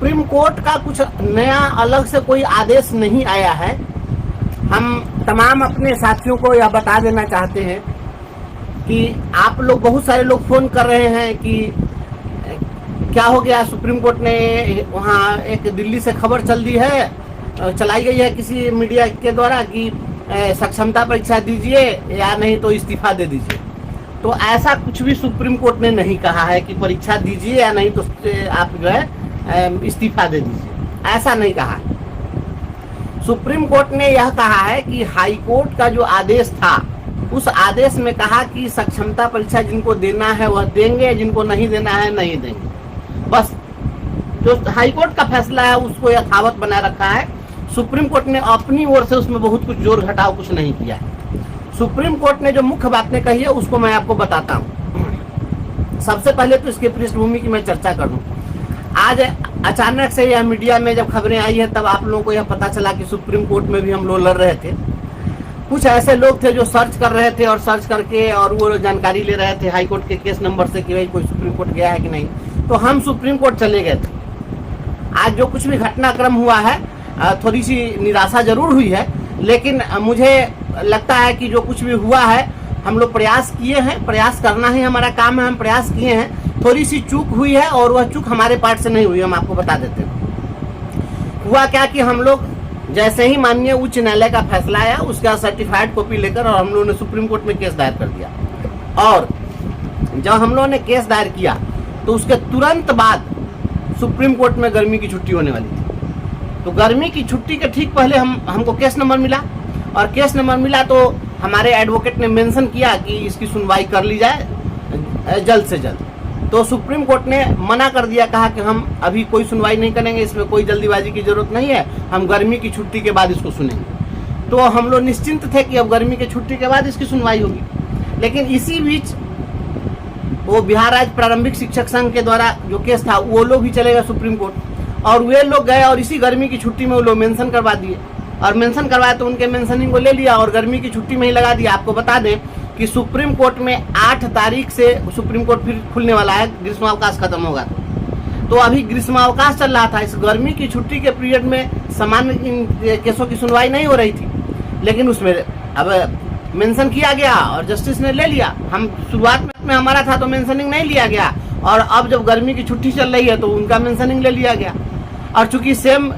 Supreme court का कुछ नया अलग से कोई आदेश नहीं आया है। हम तमाम अपने साथियों को यह बता देना चाहते हैं कि आप लोग, बहुत सारे लोग फोन कर रहे हैं कि क्या हो गया, सुप्रीम कोर्ट ने वहाँ एक दिल्ली से खबर चलाई गई है किसी मीडिया के द्वारा कि सक्षमता परीक्षा दीजिए या नहीं तो इस्तीफा दे दीजिए। तो ऐसा कुछ भी सुप्रीम कोर्ट ने नहीं कहा है कि परीक्षा दीजिए या नहीं तो आप जो है इस्तीफा दे दीजिए, ऐसा नहीं कहा है। सुप्रीम कोर्ट ने यह कहा है कि हाई कोर्ट का जो आदेश था उस आदेश में कहा कि सक्षमता परीक्षा जिनको देना है वह देंगे, जिनको नहीं देना है नहीं देंगे। बस जो हाई कोर्ट का फैसला है उसको यथावत बनाए रखा है। सुप्रीम कोर्ट ने अपनी ओर से उसमें बहुत कुछ जोर घटाव कुछ नहीं किया है। सुप्रीम कोर्ट ने जो मुख्य बातें कही है उसको मैं आपको बताता हूँ। सबसे पहले तो इसके पृष्ठभूमि की मैं चर्चा कर दूं। आज अचानक से यह मीडिया में जब खबरें आई है तब आप लोगों को यह पता चला कि सुप्रीम कोर्ट में भी हम लोग लड़ रहे थे। कुछ ऐसे लोग थे जो सर्च कर रहे थे और सर्च करके और वो जानकारी ले रहे थे हाई कोर्ट के केस नंबर से कि भाई कोई सुप्रीम कोर्ट गया है कि नहीं। तो हम सुप्रीम कोर्ट चले गए थे। आज जो कुछ भी घटनाक्रम हुआ है थोड़ी सी निराशा जरूर हुई है, लेकिन मुझे लगता है कि जो कुछ भी हुआ है हम लोग प्रयास किए हैं, प्रयास करना ही हमारा काम है, हम प्रयास किए हैं। थोड़ी सी चूक हुई है और वह चूक हमारे पार्ट से नहीं हुई, हम आपको बता देते हैं। हुआ क्या कि हम लोग जैसे ही माननीय उच्च न्यायालय का फैसला आया उसका सर्टिफाइड कॉपी लेकर और हम लोगों ने सुप्रीम कोर्ट में केस दायर कर दिया। और जब हम लोगों ने केस दायर किया तो उसके तुरंत बाद सुप्रीम कोर्ट में गर्मी की छुट्टी होने वाली थी। तो गर्मी की छुट्टी के ठीक पहले हमको केस नंबर मिला और केस नंबर मिला तो हमारे एडवोकेट ने मेंशन किया कि इसकी सुनवाई कर ली जाए जल्द से जल्द। तो सुप्रीम कोर्ट ने मना कर दिया, कहा कि हम अभी कोई सुनवाई नहीं करेंगे, इसमें कोई जल्दीबाजी की जरूरत नहीं है, हम गर्मी की छुट्टी के बाद इसको सुनेंगे। तो हम लोग निश्चिंत थे कि अब गर्मी की छुट्टी के बाद इसकी सुनवाई होगी। लेकिन इसी बीच वो बिहार राज्य प्रारंभिक शिक्षक संघ के द्वारा जो केस था वो लोग भी चले गए सुप्रीम कोर्ट और वे लोग गए और इसी गर्मी की छुट्टी में वो लोग मेंशन करवा दिए और मेंशन करवाए तो उनके मेंशनिंग को ले लिया और गर्मी की छुट्टी में ही लगा दिया। आपको बता दें कि सुप्रीम कोर्ट में 8 तारीख से सुप्रीम कोर्ट फिर खुलने वाला है, ग्रीष्मावकाश खत्म होगा। तो अभी ग्रीष्मावकाश चल रहा था, इस गर्मी की छुट्टी के पीरियड में सामान्य केसों की सुनवाई नहीं हो रही थी, लेकिन उसमें अब मेंशन किया गया और जस्टिस ने ले लिया। हम शुरुआत में हमारा था तो मेंशनिंग नहीं लिया गया और अब जब गर्मी की छुट्टी चल रही है तो उनका मेंशनिंग ले लिया गया। और चूंकि सेम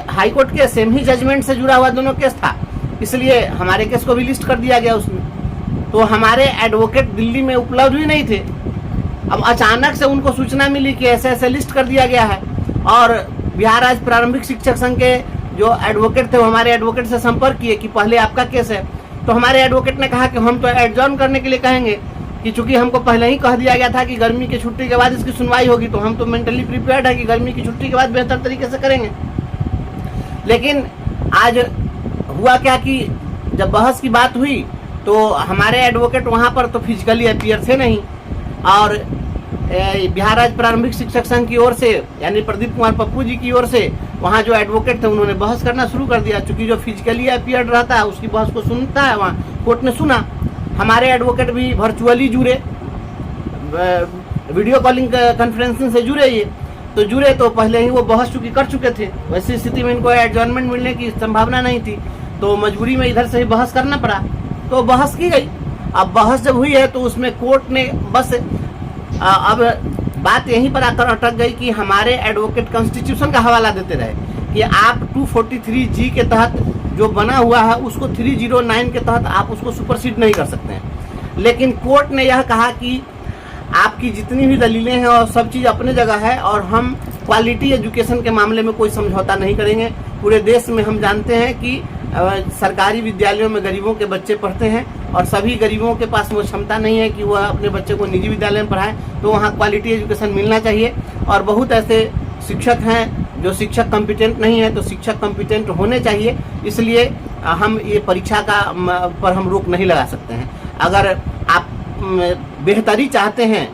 हाई कोर्ट के सेम ही जजमेंट से जुड़ा हुआ दोनों केस था, इसलिए हमारे केस को भी लिस्ट कर दिया गया उसमें। तो हमारे एडवोकेट दिल्ली में उपलब्ध भी नहीं थे। अब अचानक से उनको सूचना मिली कि ऐसे ऐसे लिस्ट कर दिया गया है और बिहार राज्य प्रारंभिक शिक्षक संघ के जो एडवोकेट थे वो हमारे एडवोकेट से संपर्क किए कि पहले आपका केस है। तो हमारे एडवोकेट ने कहा कि हम तो एडजॉर्न करने के लिए कहेंगे कि चूंकि हमको पहले ही कह दिया गया था कि गर्मी की छुट्टी के बाद इसकी सुनवाई होगी, तो हम तो मेंटली प्रिपेयर्ड है कि गर्मी की छुट्टी के बाद बेहतर तरीके से करेंगे। लेकिन आज हुआ क्या कि जब बहस की बात हुई तो हमारे एडवोकेट वहाँ पर तो फिजिकली अपीयर थे नहीं और बिहार राज्य प्रारंभिक शिक्षक संघ की ओर से यानी प्रदीप कुमार पप्पू जी की ओर से वहाँ जो एडवोकेट थे उन्होंने बहस करना शुरू कर दिया। चूंकि जो फिजिकली अपीयर्ड रहता है उसकी बहस को सुनता है, वहाँ कोर्ट ने सुना। हमारे एडवोकेट भी वर्चुअली जुड़े, वीडियो कॉलिंग कॉन्फ्रेंसिंग से जुड़े। ये तो जुड़े तो पहले ही वो बहस चूंकि कर चुके थे, वैसी स्थिति में इनको एडजॉर्नमेंट मिलने की संभावना नहीं थी, तो मजबूरी में इधर से ही बहस करना पड़ा। तो बहस की गई। अब बहस जब हुई है तो उसमें कोर्ट ने बस अब बात यहीं पर आकर अटक गई कि हमारे एडवोकेट कॉन्स्टिट्यूशन का हवाला देते रहे कि आप 243G के तहत जो बना हुआ है उसको 309 के तहत आप उसको सुपरसीड नहीं कर सकते हैं। लेकिन कोर्ट ने यह कहा कि आपकी जितनी भी दलीलें हैं और सब चीज़ अपने जगह है और हम क्वालिटी एजुकेशन के मामले में कोई समझौता नहीं करेंगे। पूरे देश में हम जानते हैं कि सरकारी विद्यालयों में गरीबों के बच्चे पढ़ते हैं और सभी गरीबों के पास वो क्षमता नहीं है कि वह अपने बच्चे को निजी विद्यालय में पढ़ाएं, तो वहाँ क्वालिटी एजुकेशन मिलना चाहिए। और बहुत ऐसे शिक्षक हैं जो शिक्षक कॉम्पिटेंट नहीं है, तो शिक्षक कॉम्पिटेंट होने चाहिए। इसलिए हम ये परीक्षा का पर हम रोक नहीं लगा सकते हैं। अगर आप बेहतरी चाहते हैं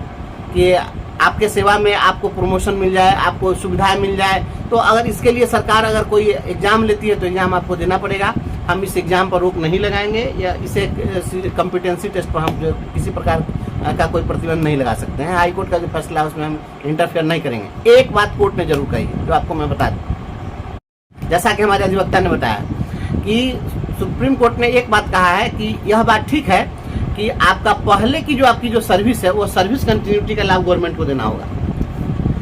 कि आपके सेवा में आपको प्रमोशन मिल जाए, आपको सुविधाएं मिल जाए, तो अगर इसके लिए सरकार अगर कोई एग्जाम लेती है तो एग्जाम आपको देना पड़ेगा। हम इस एग्जाम पर रोक नहीं लगाएंगे या इसे कॉम्पिटेंसी टेस्ट पर हम किसी प्रकार का कोई प्रतिबंध नहीं लगा सकते हैं। हाई कोर्ट का जो फैसला है उसमें हम इंटरफेयर नहीं करेंगे। एक बात कोर्ट ने जरूर कही है जो आपको मैं बता दूं, जैसा कि हमारे अधिवक्ता ने बताया कि सुप्रीम कोर्ट ने एक बात कहा है कि यह बात ठीक है कि आपका पहले की जो आपकी जो सर्विस है वो सर्विस कंटिन्यूटी का लाभ गवर्नमेंट को देना होगा।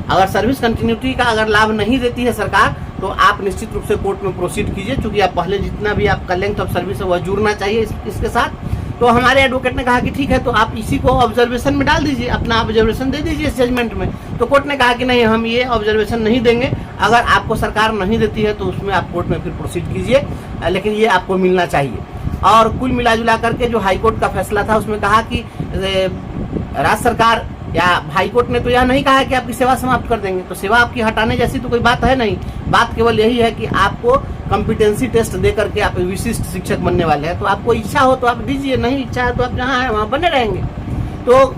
अगर सर्विस कंटिन्यूटी का अगर लाभ नहीं देती है सरकार तो आप निश्चित रूप से कोर्ट में प्रोसीड कीजिए, क्योंकि आप पहले जितना भी आपका लेंथ ऑफ सर्विस है वह जुड़ना चाहिए इसके साथ। तो हमारे एडवोकेट ने कहा कि ठीक है, तो आप इसी को ऑब्जर्वेशन में डाल दीजिए, अपना ऑब्जर्वेशन दे दीजिए इस जजमेंट में। तो कोर्ट ने कहा कि नहीं, हम ये ऑब्जर्वेशन नहीं देंगे। अगर आपको सरकार नहीं देती है तो उसमें आप कोर्ट में फिर प्रोसीड कीजिए, लेकिन ये आपको मिलना चाहिए। और कुल मिला जुला करके जो हाईकोर्ट का फैसला था उसमें कहा कि राज्य सरकार या हाईकोर्ट ने तो यह नहीं कहा है कि आपकी सेवा समाप्त कर देंगे, तो सेवा आपकी हटाने जैसी तो कोई बात है नहीं। बात केवल यही है कि आपको कॉम्पिटेंसी टेस्ट दे करके आप विशिष्ट शिक्षक बनने वाले हैं। तो आपको इच्छा हो तो आप दीजिए, नहीं इच्छा है तो आप जहाँ है वहाँ बने रहेंगे। तो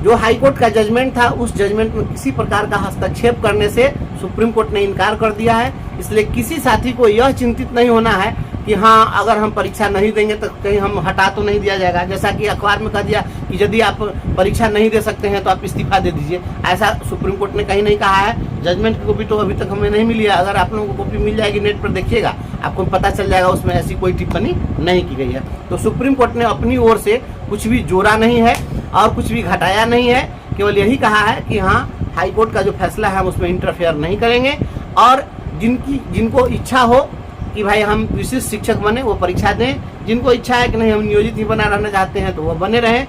जो हाईकोर्ट का जजमेंट था उस जजमेंट में किसी प्रकार का हस्तक्षेप करने से सुप्रीम कोर्ट ने इनकार कर दिया है। इसलिए किसी साथी को यह चिंतित नहीं होना है कि हाँ, अगर हम परीक्षा नहीं देंगे तो कहीं हम हटा तो नहीं दिया जाएगा। जैसा कि अखबार में कह दिया कि यदि आप परीक्षा नहीं दे सकते हैं तो आप इस्तीफा दे दीजिए, ऐसा सुप्रीम कोर्ट ने कहीं नहीं कहा है। जजमेंट की कॉपी तो अभी तक हमें नहीं मिली है। अगर आप लोगों को कॉपी मिल जाएगी नेट पर देखिएगा, आपको पता चल जाएगा, उसमें ऐसी कोई टिप्पणी नहीं की गई है। तो सुप्रीम कोर्ट ने अपनी ओर से कुछ भी जोड़ा नहीं है और कुछ भी घटाया नहीं है, केवल यही कहा है कि हाँ, हाईकोर्ट का जो फैसला है हम उसमें इंटरफेयर नहीं करेंगे। और जिनको इच्छा हो कि भाई हम विशिष्ट शिक्षक बने वो परीक्षा दें, जिनको इच्छा है कि नहीं हम नियोजित ही बना रहना चाहते हैं तो वो बने रहें।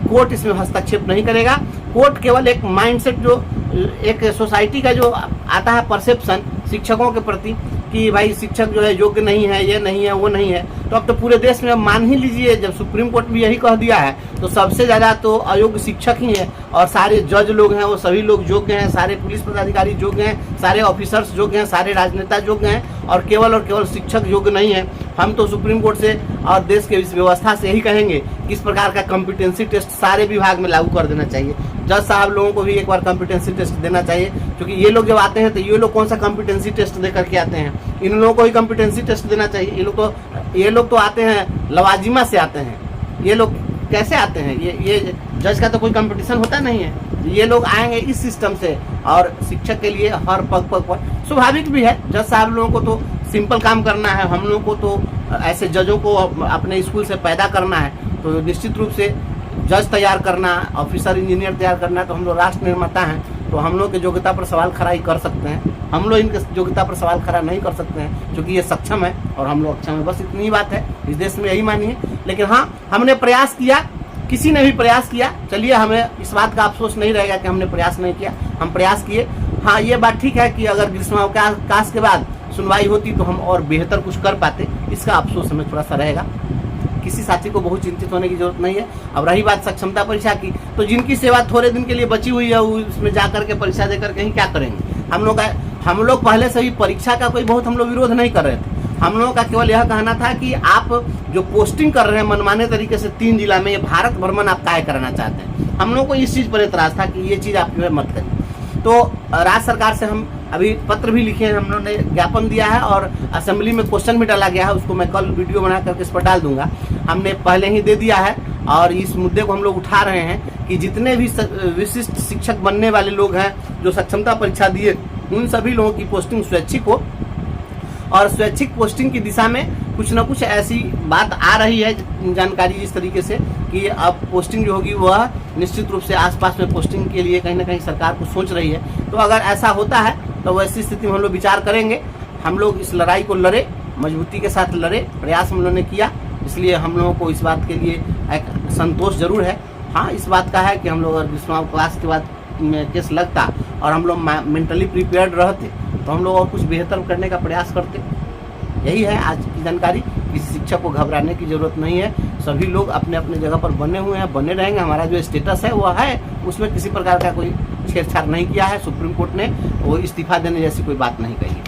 कोर्ट इसमें हस्तक्षेप नहीं करेगा। कोर्ट केवल एक माइंडसेट, जो एक सोसाइटी का जो आता है परसेप्शन शिक्षकों के प्रति कि भाई शिक्षक जो है योग्य नहीं है, ये नहीं है, वो नहीं है, तो अब तो पूरे देश में अब मान ही लीजिए, जब सुप्रीम कोर्ट भी यही कह दिया है तो सबसे ज़्यादा तो अयोग्य शिक्षक ही है। और सारे जज लोग हैं वो सभी लोग योग्य हैं, सारे पुलिस पदाधिकारी योग्य हैं, सारे ऑफिसर्स योग्य हैं, सारे राजनेता योग्य हैं, और केवल शिक्षक योग्य नहीं है। हम तो सुप्रीम कोर्ट से और देश के इस व्यवस्था से यही कहेंगे कि इस प्रकार का कॉम्पिटेंसी टेस्ट सारे विभाग में लागू कर देना चाहिए। जज साहब लोगों को भी एक बार कॉम्पिटेंसी टेस्ट देना चाहिए, क्योंकि ये लोग जब आते हैं तो ये लोग कौन सा कॉम्पिटेंसी टेस्ट दे करके आते हैं, इन लोगों को ही कॉम्पिटेंसी टेस्ट देना चाहिए। ये लोग तो आते हैं लवाजिमा से आते हैं, ये लोग कैसे आते हैं, ये जज का तो कोई कंपटीशन होता नहीं है। ये लोग आएंगे इस सिस्टम से, और शिक्षक के लिए हर पग पर स्वाभाविक भी है, जज साहब लोगों को तो सिंपल काम करना है, हम लोगों को तो ऐसे जजों को अपने स्कूल से पैदा करना है। तो निश्चित रूप से जज तैयार करना, ऑफिसर इंजीनियर तैयार करना, तो हम लोग राष्ट्र निर्माता हैं, तो हम लोग की योग्यता पर सवाल खड़ा ही कर सकते हैं। हम लोग इनके योग्यता पर सवाल खड़ा नहीं कर सकते हैं क्योंकि ये सक्षम है और हम लोग अक्षम है। बस इतनी ही बात है, इस देश में यही मानिए। लेकिन हाँ, हमने प्रयास किया, किसी ने भी प्रयास किया, चलिए हमें इस बात का अफसोस नहीं रहेगा कि हमने प्रयास नहीं किया, हम प्रयास किए। हाँ, ये बात ठीक है कि अगर ग्रीष्मावकाश के बाद सुनवाई होती तो हम और बेहतर कुछ कर पाते, इसका अफसोस हमें थोड़ा सा रहेगा। किसी साथी को बहुत चिंतित होने की जरूरत नहीं है। अब रही बात सक्षमता परीक्षा की, तो जिनकी सेवा थोड़े दिन के लिए बची हुई है उसमें जाकर के परीक्षा देकर के ही क्या करेंगे। हम लोग पहले से ही परीक्षा का कोई बहुत हम लोग विरोध नहीं कर रहे थे। हम लोगों का केवल यह कहना था कि आप जो पोस्टिंग कर रहे हैं मनमाने तरीके से 3 जिला में, ये भारत भ्रमण आप काय कराना चाहते हैं, हम लोगों को इस चीज़ पर एतराज था कि ये चीज़ आप जो है मत करिए। तो राज्य सरकार से हम अभी पत्र भी लिखे हैं, हम लोगों ने ज्ञापन दिया है और असेंबली में क्वेश्चन भी डाला गया है, उसको मैं कल वीडियो बना करके इस पर डाल दूंगा। हमने पहले ही दे दिया है और इस मुद्दे को हम लोग उठा रहे हैं कि जितने भी विशिष्ट शिक्षक बनने वाले लोग हैं जो सक्षमता परीक्षा दिए, उन सभी लोगों की पोस्टिंग स्वैच्छिक हो, और स्वैच्छिक पोस्टिंग की दिशा में कुछ न कुछ ऐसी बात आ रही है जानकारी इस तरीके से कि अब पोस्टिंग जो होगी वह निश्चित रूप से आसपास में पोस्टिंग के लिए कहीं ना कहीं सरकार को सोच रही है। तो अगर ऐसा होता है तो वैसी स्थिति में हम लोग विचार करेंगे। हम लोग इस लड़ाई को लड़े, मजबूती के साथ लड़े, प्रयास हम लोगों ने किया, इसलिए हम लोगों को इस बात के लिए एक संतोष जरूर है। हाँ, इस बात का है कि हम लोग अगर ग्रीष्मावकाश के बाद में केस लगता और हम लोग मेंटली प्रिपेयर्ड रहते तो हम लोग और कुछ बेहतर करने का प्रयास करते। यही है आज की जानकारी। किसी शिक्षक को घबराने की जरूरत नहीं है, सभी लोग अपने अपने जगह पर बने हुए हैं, बने रहेंगे। हमारा जो स्टेटस है वह है, उसमें किसी प्रकार का कोई छेड़छाड़ नहीं किया है। सुप्रीम कोर्ट ने वो इस्तीफा देने जैसी कोई बात नहीं कही है।